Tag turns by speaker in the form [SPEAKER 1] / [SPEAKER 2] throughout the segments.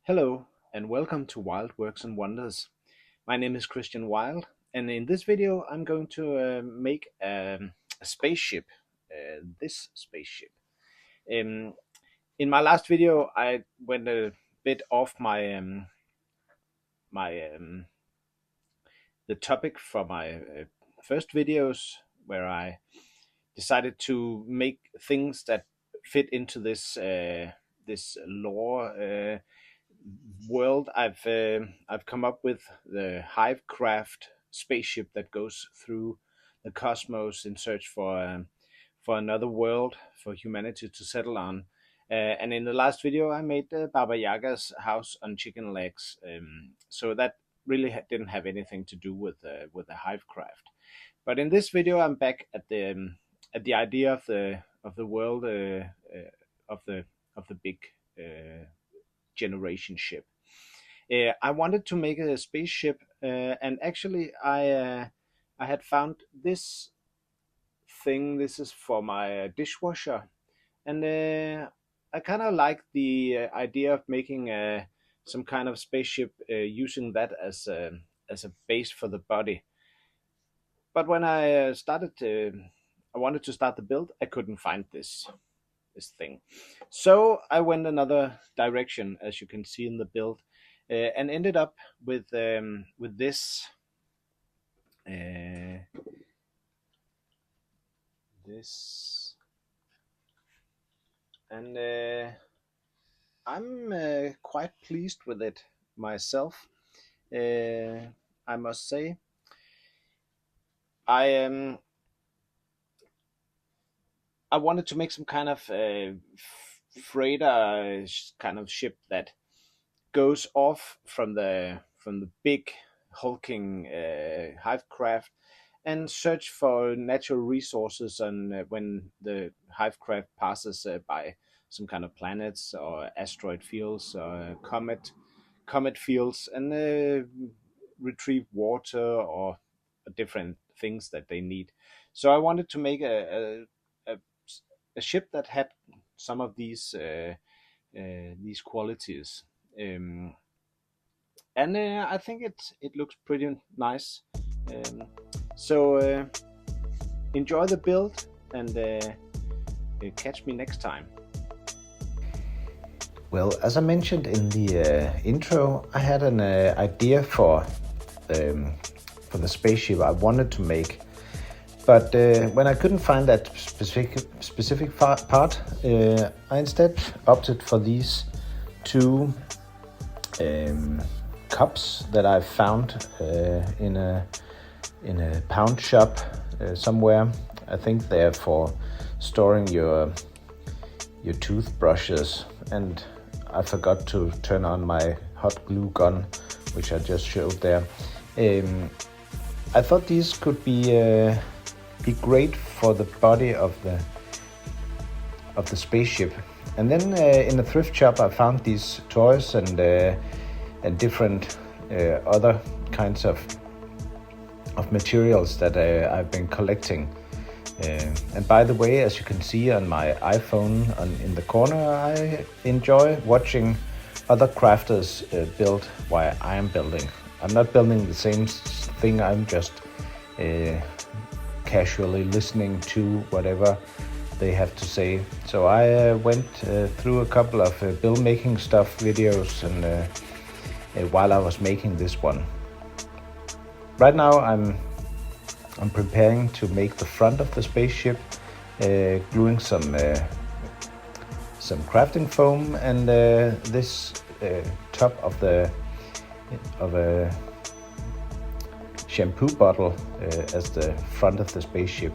[SPEAKER 1] Hello and welcome to Wild Works and Wonders. My name is Christian Wild, and in this video I'm going to make a spaceship, this spaceship. Um, in my last video I went a bit off my the topic from my first videos, where I decided to make things that fit into this lore world. I've come up with the Hivecraft spaceship that goes through the cosmos in search for another world for humanity to settle on. And in the last video, I made Baba Yaga's house on chicken legs. So that really didn't have anything to do with the Hivecraft. But in this video, I'm back at the idea of the world of the big generation ship. I wanted to make a spaceship, and actually I had found this thing. This is for my dishwasher, and I kind of like the idea of making some kind of spaceship using that as a base for the body. But when I I wanted to start the build, I couldn't find this thing. So I went another direction, as you can see in the build, and ended up with this and I'm quite pleased with it myself. I must say, I wanted to make some kind of freighter kind of ship that goes off from the big hulking Hivecraft and search for natural resources, and when the Hivecraft passes by some kind of planets or asteroid fields or comet fields, and retrieve water or different things that they need. So I wanted to make a ship that had some of these qualities, and I think it looks pretty nice. So enjoy the build, and catch me next time.
[SPEAKER 2] Well, as I mentioned in the intro, I had an idea for the spaceship I wanted to make. But when I couldn't find that specific part, I instead opted for these two cups that I found in a pound shop somewhere. I think they're for storing your toothbrushes, and I forgot to turn on my hot glue gun, which I just showed there. I thought these could be great for the body of the spaceship. And then in a thrift shop I found these toys and different other kinds of materials that I've been collecting. And by the way, as you can see on my iPhone in the corner, I enjoy watching other crafters build while I am building. I'm not building the same thing, I'm just casually listening to whatever they have to say. So I went through a couple of build making stuff videos, and while I was making this one. Right now I'm preparing to make the front of the spaceship, gluing some crafting foam, and this top of a shampoo bottle as the front of the spaceship.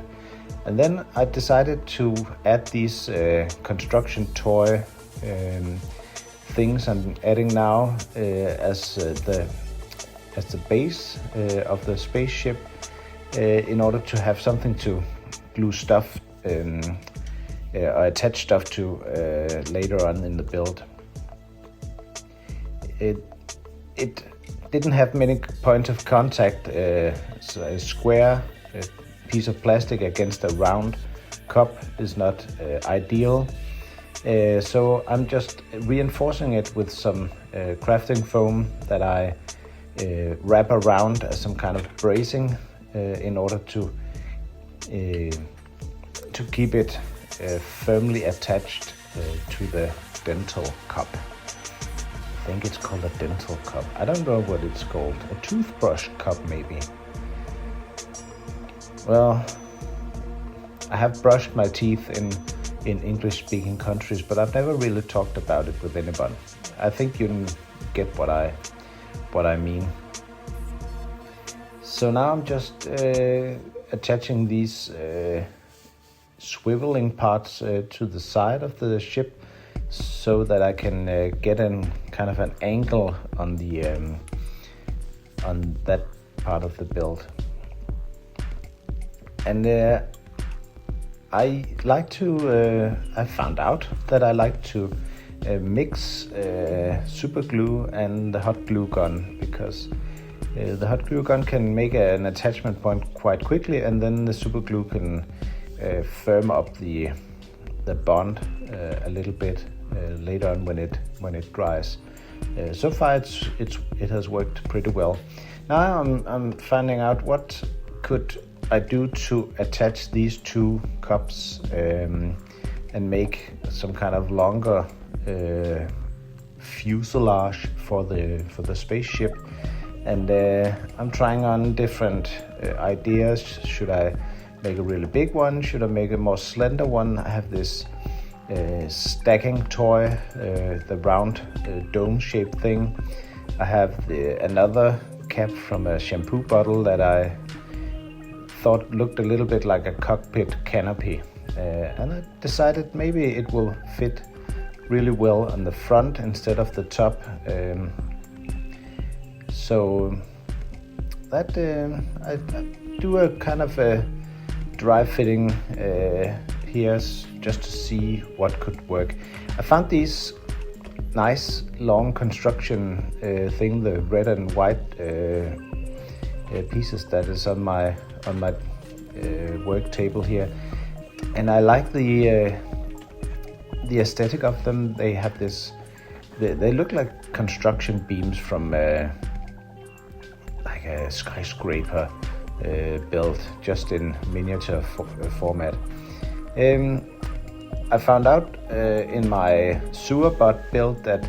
[SPEAKER 2] And then I decided to add these construction toy things I'm adding now as the base of the spaceship, in order to have something to glue stuff or attach stuff to later on in the build. It didn't have many points of contact, so a square piece of plastic against a round cup is not ideal. So I'm just reinforcing it with some crafting foam that I wrap around as some kind of bracing in order to keep it firmly attached to the dental cup. I think it's called a dental cup. I don't know what it's called. A toothbrush cup, maybe. Well, I have brushed my teeth in English-speaking countries, but I've never really talked about it with anyone. I think you can get what I mean. So now I'm just attaching these swiveling parts to the side of the ship, so that I can get an kind of an angle on the on that part of the build. And I found out that I like to mix super glue and the hot glue gun, because the hot glue gun can make an attachment point quite quickly, and then the super glue can firm up the bond a little bit later on when it dries. So far it has worked pretty well. Now I'm finding out what could I do to attach these two cups and make some kind of longer fuselage for the spaceship. And I'm trying on different ideas. Should I make a really big one? Should I make a more slender one? I have this stacking toy, the round dome-shaped thing. I have another cap from a shampoo bottle that I thought looked a little bit like a cockpit canopy, and I decided maybe it will fit really well on the front instead of the top. So that I do a kind of a dry fitting here just to see what could work. I found these nice long construction thing, the red and white pieces that is on my work table here, and I like the aesthetic of them. They have this, they look like construction beams from like a skyscraper built just in miniature format. I found out in my sewer bot build that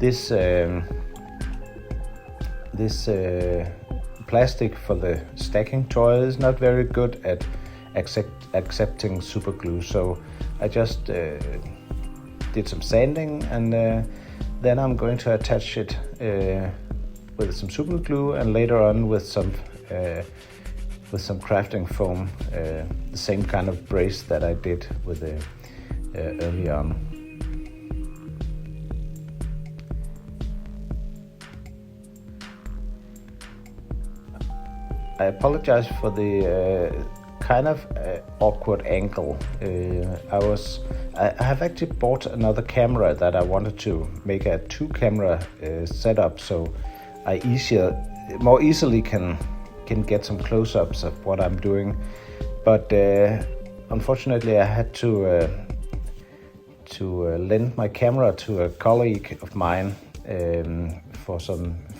[SPEAKER 2] this plastic for the stacking toy is not very good at accepting super glue, so I just did some sanding, and then I'm going to attach it with some super glue, and later on with some crafting foam, the same kind of brace that I did with earlier on. I apologize for the kind of awkward angle. I have actually bought another camera that I wanted to make a 2-camera setup, so I more easily can get some close-ups of what I'm doing. But unfortunately, I had to lend my camera to a colleague of mine for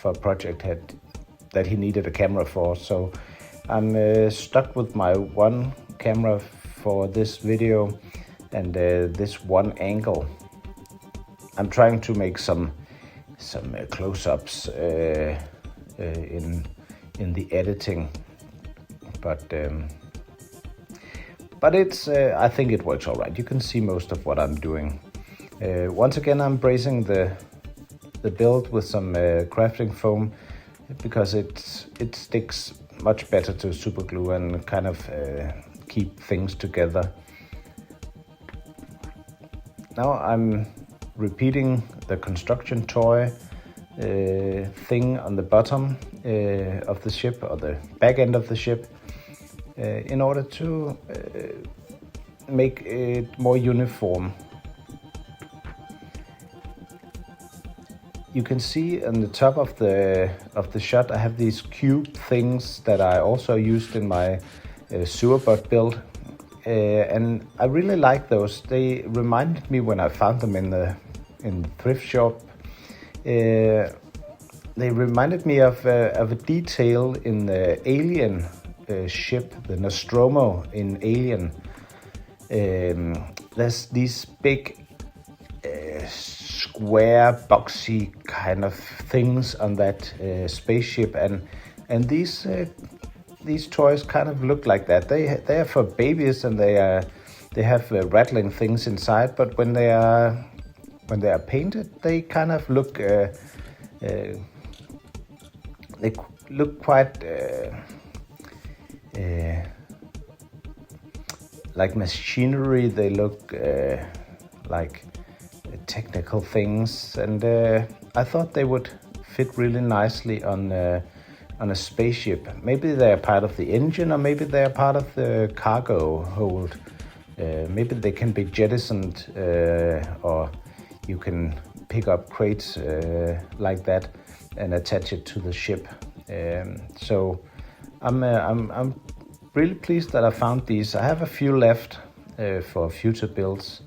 [SPEAKER 2] a project that he needed a camera for. So I'm stuck with my one camera for this video and this one angle. I'm trying to make some close-ups in the editing, but it's I think it works all right. You can see most of what I'm doing. Once again, I'm bracing the build with some crafting foam, because it sticks much better to super glue and kind of keep things together. Now I'm repeating the construction toy thing on the bottom of the ship, or the back end of the ship, in order to make it more uniform. You can see on the top of the shot I have these cube things that I also used in my sewer bot build. and I really like those. They reminded me when I found them in the thrift shop. They reminded me of a detail in the Alien ship, the Nostromo in Alien. There's these big square, boxy kind of things on that spaceship, and these toys kind of look like that. They are for babies, and they have rattling things inside. But when they are painted, they kind of look they look quite like machinery. They look like technical things, and I thought they would fit really nicely on a spaceship. Maybe they're part of the engine, or maybe they're part of the cargo hold. Maybe they can be jettisoned, or you can pick up crates like that and attach it to the ship. So I'm really pleased that I found these. I have a few left for future builds,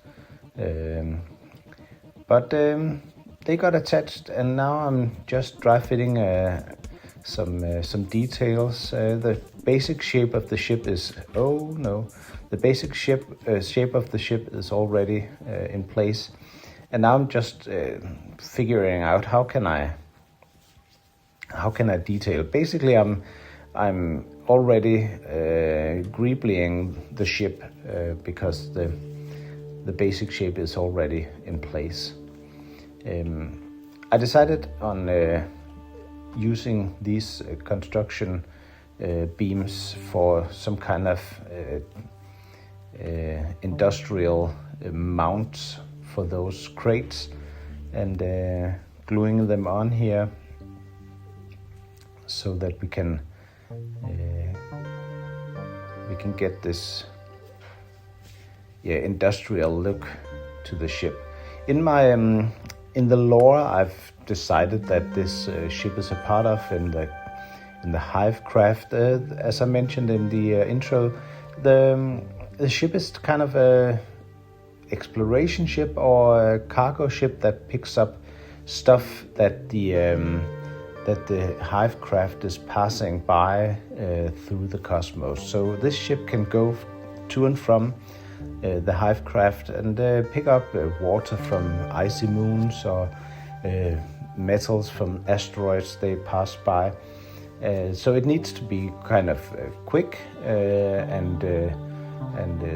[SPEAKER 2] but they got attached, and now I'm just dry fitting some details. The basic shape of the ship is the basic shape of the ship is already in place, and now I'm just figuring out how can I detail. Basically, I'm already greebling the ship because the basic shape is already in place. I decided on using these construction beams for some kind of industrial mounts for those crates, and gluing them on here so that we can get this industrial look to the ship. In my in the lore, I've decided that this ship is a part of in the Hivecraft. As I mentioned in the intro, the ship is kind of a exploration ship or a cargo ship that picks up stuff that the Hivecraft is passing by through the cosmos. So this ship can go to and from the Hivecraft and pick up water from icy moons or metals from asteroids they pass by. So it needs to be kind of quick and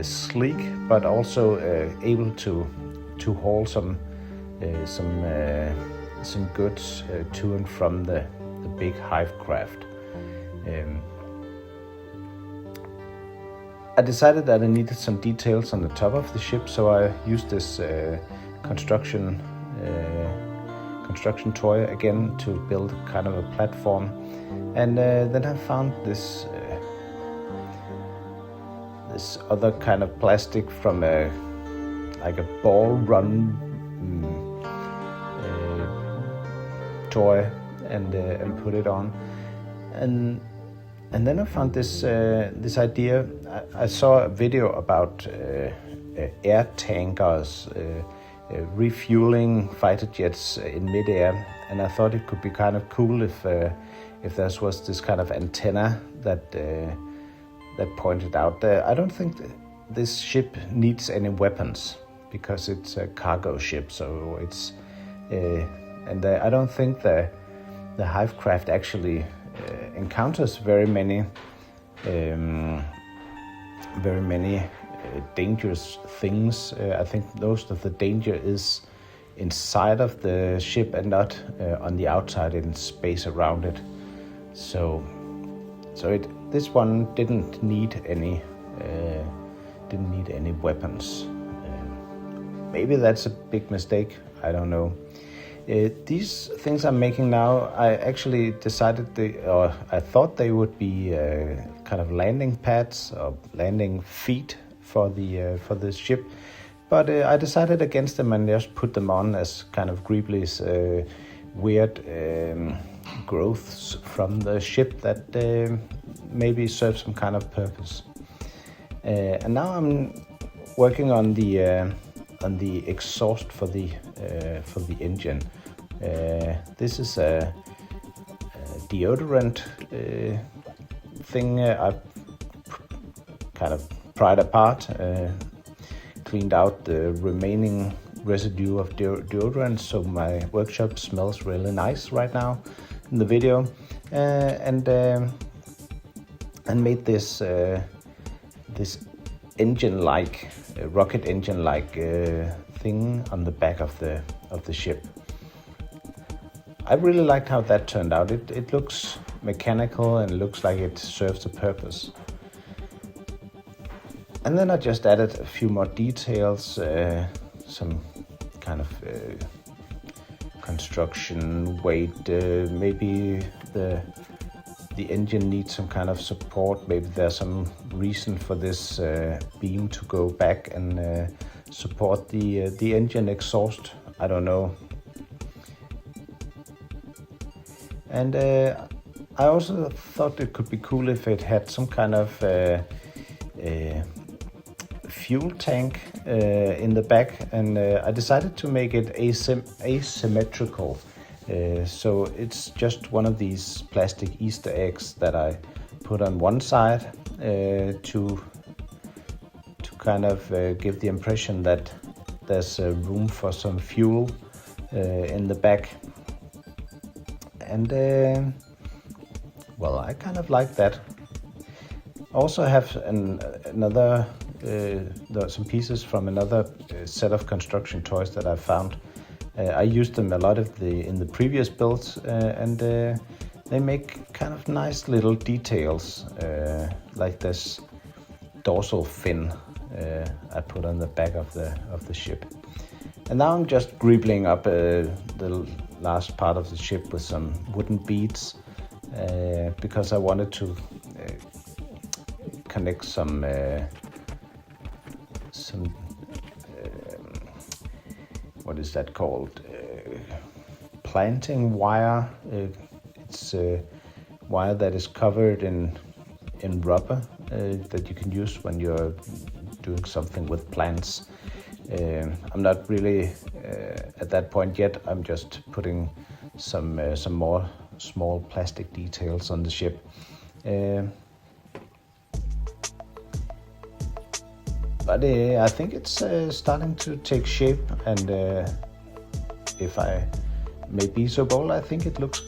[SPEAKER 2] sleek, but also able to haul some goods to and from the big Hivecraft. I decided that I needed some details on the top of the ship, so I used this construction toy again to build kind of a platform. And then I found this other kind of plastic from like a ball run toy, and put it on. And then I found this idea. I saw a video about air tankers refueling fighter jets in midair, and I thought it could be kind of cool if there was this kind of antenna that pointed out. I don't think this ship needs any weapons because it's a cargo ship, so it's and I don't think the Hivecraft actually encounters very many dangerous things. I think most of the danger is inside of the ship and not on the outside in space around it. So this one didn't need any weapons. Maybe that's a big mistake. I don't know. These things I'm making now, I actually decided I thought they would be kind of landing pads or landing feet for the ship, but I decided against them and just put them on as kind of Greebly's weird growths from the ship that maybe serve some kind of purpose. And now I'm working on the exhaust for the engine. This is a deodorant thing I've kind of pried apart, cleaned out the remaining residue of deodorant, so my workshop smells really nice right now in the video, and made this this engine-like, rocket engine-like thing on the back of the ship. I really liked how that turned out. It looks mechanical and looks like it serves a purpose. And then I just added a few more details, some kind of construction weight. Maybe the engine needs some kind of support. Maybe there's some reason for this beam to go back and support the engine exhaust. I don't know. And I also thought it could be cool if it had some kind of fuel tank in the back, and I decided to make it asymmetrical. So it's just one of these plastic Easter eggs that I put on one side to kind of give the impression that there's room for some fuel in the back. And well, I kind of like that. Also have another some pieces from another set of construction toys that I found. I used them a lot in the previous builds, and they make kind of nice little details, like this dorsal fin I put on the back of the ship. And now I'm just greebling up the last part of the ship with some wooden beads, because I wanted to connect some what is that called? Planting wire. It's a wire that is covered in rubber that you can use when you're doing something with plants. I'm not really at that point yet. I'm just putting some more small plastic details on the ship. But I think it's starting to take shape, and if I may be so bold, I think it looks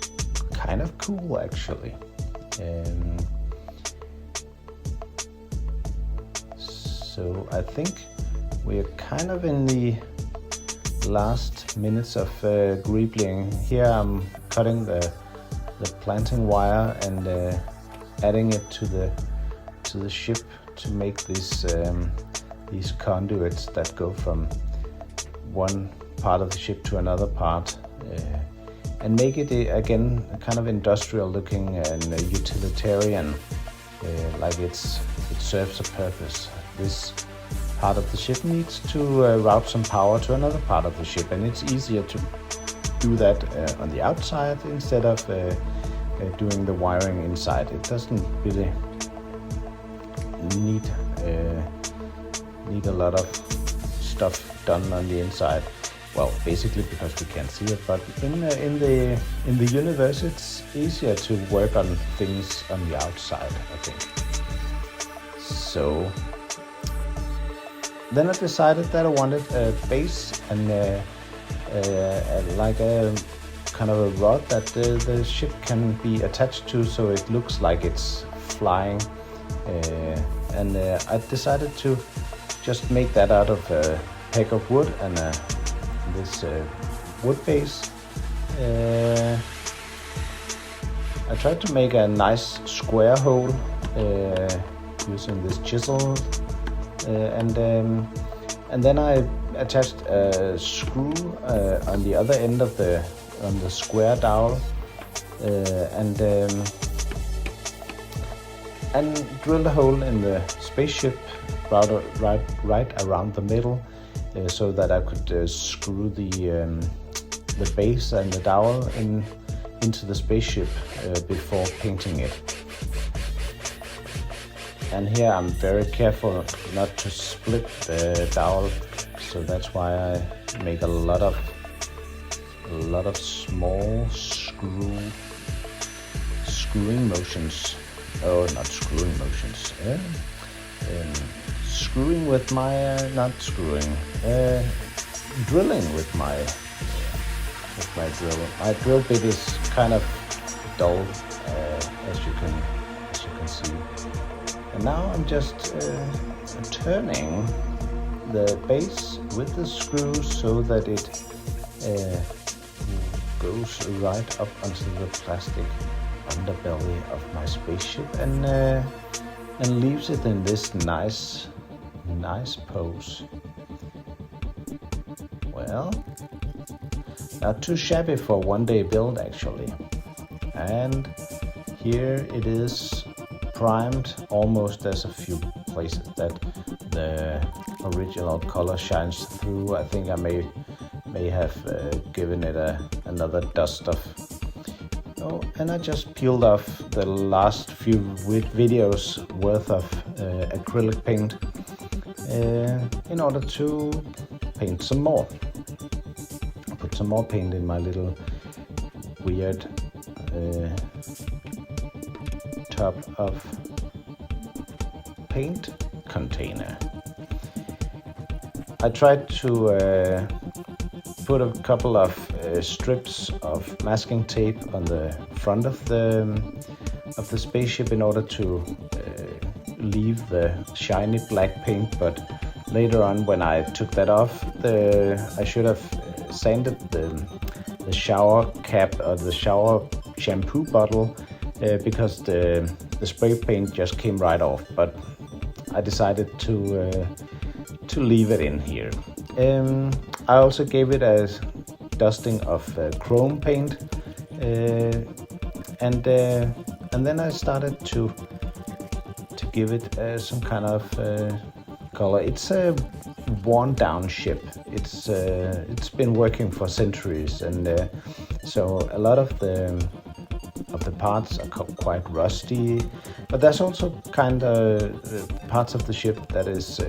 [SPEAKER 2] kind of cool actually. So I think we're kind of in the last minutes of greebling. Here I'm cutting the planting wire and adding it to the ship to make these conduits that go from one part of the ship to another part, and make it again kind of industrial looking and utilitarian, like it serves a purpose. This part of the ship needs to route some power to another part of the ship, and it's easier to do that on the outside instead of doing the wiring inside. It doesn't really need a lot of stuff done on the inside. Well, basically because we can't see it, but in the universe, it's easier to work on things on the outside, I think. So then I decided that I wanted a base and like a kind of a rod that the ship can be attached to, so it looks like it's flying. And I decided to just make that out of a peck of wood and this wood base. I tried to make a nice square hole using this chisel, and then I attached a screw on the other end of the square dowel, and drilled a hole in the spaceship right around the middle, so that I could screw the base and the dowel into the spaceship before painting it. And here I'm very careful not to split the dowel, so that's why I make a lot of small screwing motions. Oh, not screwing motions. Screwing with my not screwing. Drilling with my drill. My drill bit is kind of dull, as you can see. And now I'm just turning the base with the screw so that it goes right up onto the plastic underbelly of my spaceship and leaves it in this nice pose. Well, not too shabby for one day build actually. And here it is, primed. Almost there's a few places that the original color shines through. I think I may have given it another dust of. Oh, and I just peeled off the last few videos worth of acrylic paint in order to paint some more. I put some more paint in my little weird tub of paint container. I tried to put a couple of strips of masking tape on the front of the spaceship in order to leave the shiny black paint, but later on when I took that off, I should have sanded the shower cap or the shower shampoo bottle because the spray paint just came right off, but I decided to leave it in here. I also gave it a dusting of chrome paint, and then I started to give it some kind of color. It's a worn down ship. It's been working for centuries, and so a lot of the parts are quite rusty, but there's also kind of parts of the ship that is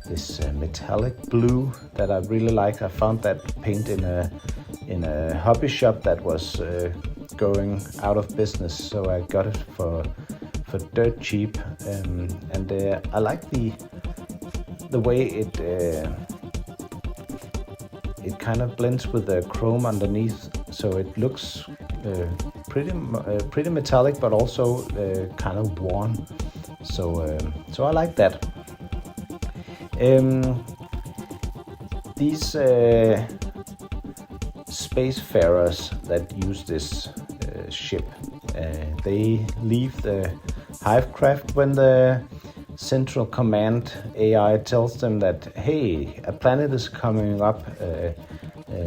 [SPEAKER 2] this metallic blue that I really like. I found that paint in a hobby shop that was going out of business, so I got it for dirt cheap, and I like the way it kind of blends with the chrome underneath, so it looks pretty metallic, but also kind of worn. So I like that. These spacefarers that use this ship, they leave the Hivecraft when the Central Command AI tells them that, hey, a planet is coming up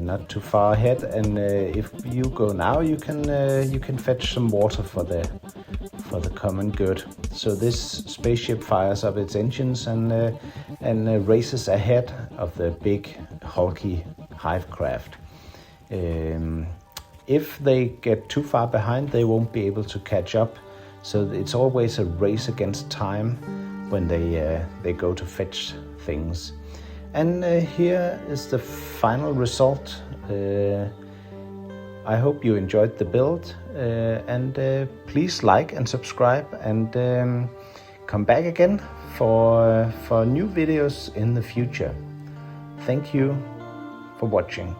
[SPEAKER 2] not too far ahead, and if you go now, you can fetch some water for the common good. So this spaceship fires up its engines and races ahead of the big hulky Hivecraft. If they get too far behind, they won't be able to catch up. So it's always a race against time when they go to fetch things. And here is the final result. I hope you enjoyed the build, and please like and subscribe, and come back again for new videos in the future. Thank you for watching.